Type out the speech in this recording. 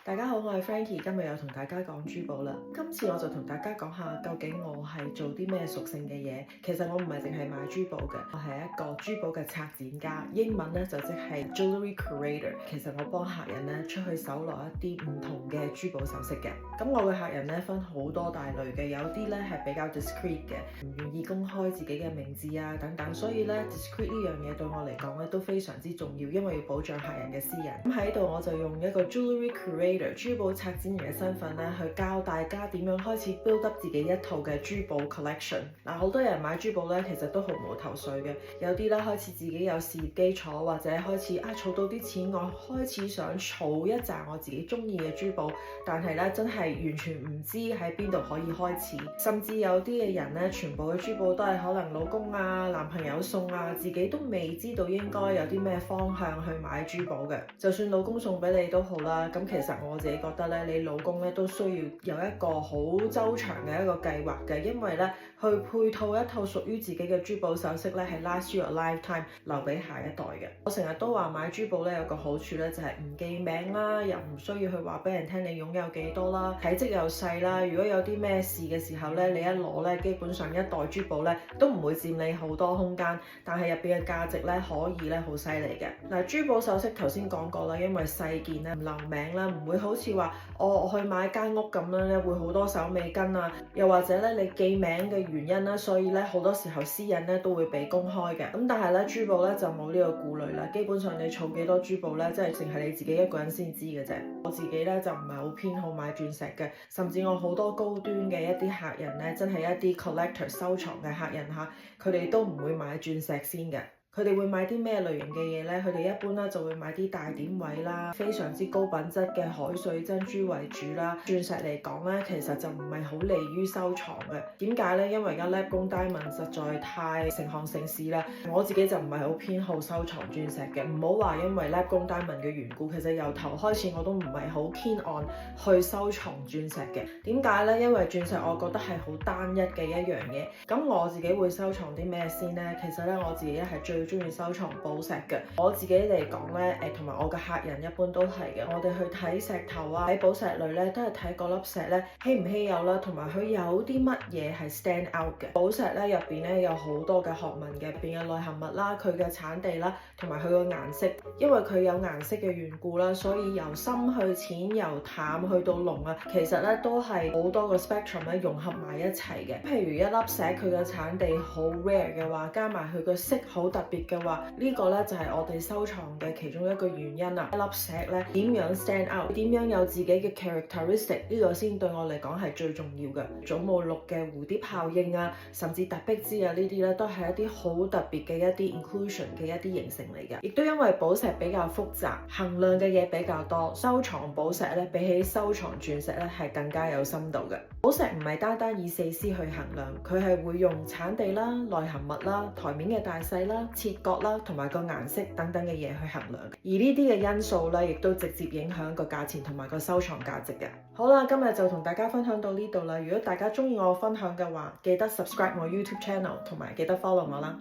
大家好，我係 Frankie，今日又同大家講珠寶啦。今次我就同大家講下究竟我係做啲咩屬性嘅嘢。其實我唔係淨係賣珠寶嘅，我係一個珠寶嘅策展家，英文咧就即係 Jewelry Curator。其實我幫客人咧出去搜羅一啲唔同嘅珠寶首飾嘅。咁我嘅客人咧分好多大類嘅，有啲咧係比較 discreet 嘅，唔願意公開自己嘅名字啊等等。所以咧 discreet 呢樣嘢對我嚟講咧都非常之重要，因為要保障客人嘅私隱。咁喺度我就用一個 Jewelry Curator 珠寶策展人嘅身份咧，去教大家點樣開始 build up 自己一套嘅珠寶 collection。好多人買珠寶咧，其實都毫無頭緒嘅。有啲咧開始自己有事業基礎，或者開始儲到啲錢，我開始想儲一紮我自己中意嘅珠寶，但係咧真係完全唔知喺邊度可以開始。甚至有啲嘅人咧，全部嘅珠寶都係可能老公啊、男朋友送啊，自己都未知道應該有啲咩方向去買珠寶嘅。就算老公送俾你都好啦，咁其實我自己覺得咧，你老公咧都需要有一個好周詳嘅一個計劃嘅，因為咧去配套一套屬於自己嘅珠寶首飾咧，係 last you a lifetime， 留俾下一代嘅。我成日都話買珠寶咧有個好處咧，就係唔記名啦，又唔需要去話俾人聽你擁有幾多啦，體積又細啦。如果有啲咩事嘅時候咧，你一攞咧，基本上一袋珠寶咧都唔會佔你好多空間，但係入邊嘅價值咧可以咧好犀利嘅。嗱，珠寶首飾頭先講過啦，因為細件咧唔留名啦，唔會好似話我去買間屋咁樣咧，會好多手尾跟啊，又或者咧你記名嘅原因啦，所以咧好多時候私隱咧都會被公開嘅。咁但係咧珠寶咧就冇呢個顧慮啦，基本上你儲幾多珠寶咧，即係淨係你自己一個人先知嘅啫。我自己咧就唔係好偏好買鑽石嘅，甚至我好多高端嘅一啲客人咧，真係一啲 collector 收藏嘅客人嚇，佢哋都唔會買鑽石先嘅。佢哋會買啲咩類型嘅嘢呢？佢哋一般咧就會買啲大點位啦，非常之高品質嘅海水珍珠為主啦。鑽石嚟講咧，其實就唔係好利於收藏嘅。點解呢？因為而家 lab 工 diamond 實在太成行成市啦。我自己就唔係好偏好收藏鑽石嘅。唔好話因為 lab 工 diamond 嘅緣故，其實由頭開始我都唔係好偏愛去收藏鑽石嘅。點解呢？因為鑽石我覺得係好單一嘅一樣嘢。咁我自己會收藏啲咩先呢？其實咧我自己係最中意收藏寶石嘅。我自己嚟講咧，同埋我嘅客人一般都係嘅。我哋去睇石頭啊，喺寶石類咧，都係睇嗰粒石咧稀唔稀有啦，同埋佢有啲乜嘢係 stand out 嘅。寶石咧入邊咧有好多嘅學問嘅，入邊嘅內含物啦、佢嘅產地啦，同埋佢個顏色。因為佢有顏色嘅緣故啦，所以由深去淺，由淡去到濃啊，其實咧都係好多個 spectrum 咧融合埋一齊嘅。譬如一粒石佢嘅產地好 rare 嘅話，加埋佢個色好特別嘅話，呢個咧就係我哋收藏嘅其中一個原因啦。一粒石咧點樣 stand out， 點樣有自己嘅 characteristic， 呢個先對我嚟講係最重要嘅。祖母綠嘅蝴蝶效應啊，甚至突壁枝啊，呢啲咧都係一啲好特別嘅一啲 inclusion 嘅一啲形成嚟嘅。亦都因為寶石比較複雜，衡量嘅嘢比較多，收藏寶石咧比起收藏鑽石咧係更加有深度嘅。寶石唔係單單以4C 去衡量，佢係會用產地啦、內含物啦、台面嘅大細啦、切割啦，同埋個顏色等等嘅嘢去衡量。而呢啲嘅因素咧，亦都直接影響個價錢同埋個收藏價值嘅。好啦，今日就同大家分享到呢度啦。如果大家中意我分享嘅話，記得 subscribe 我 YouTube channel， 同埋記得 follow 我啦。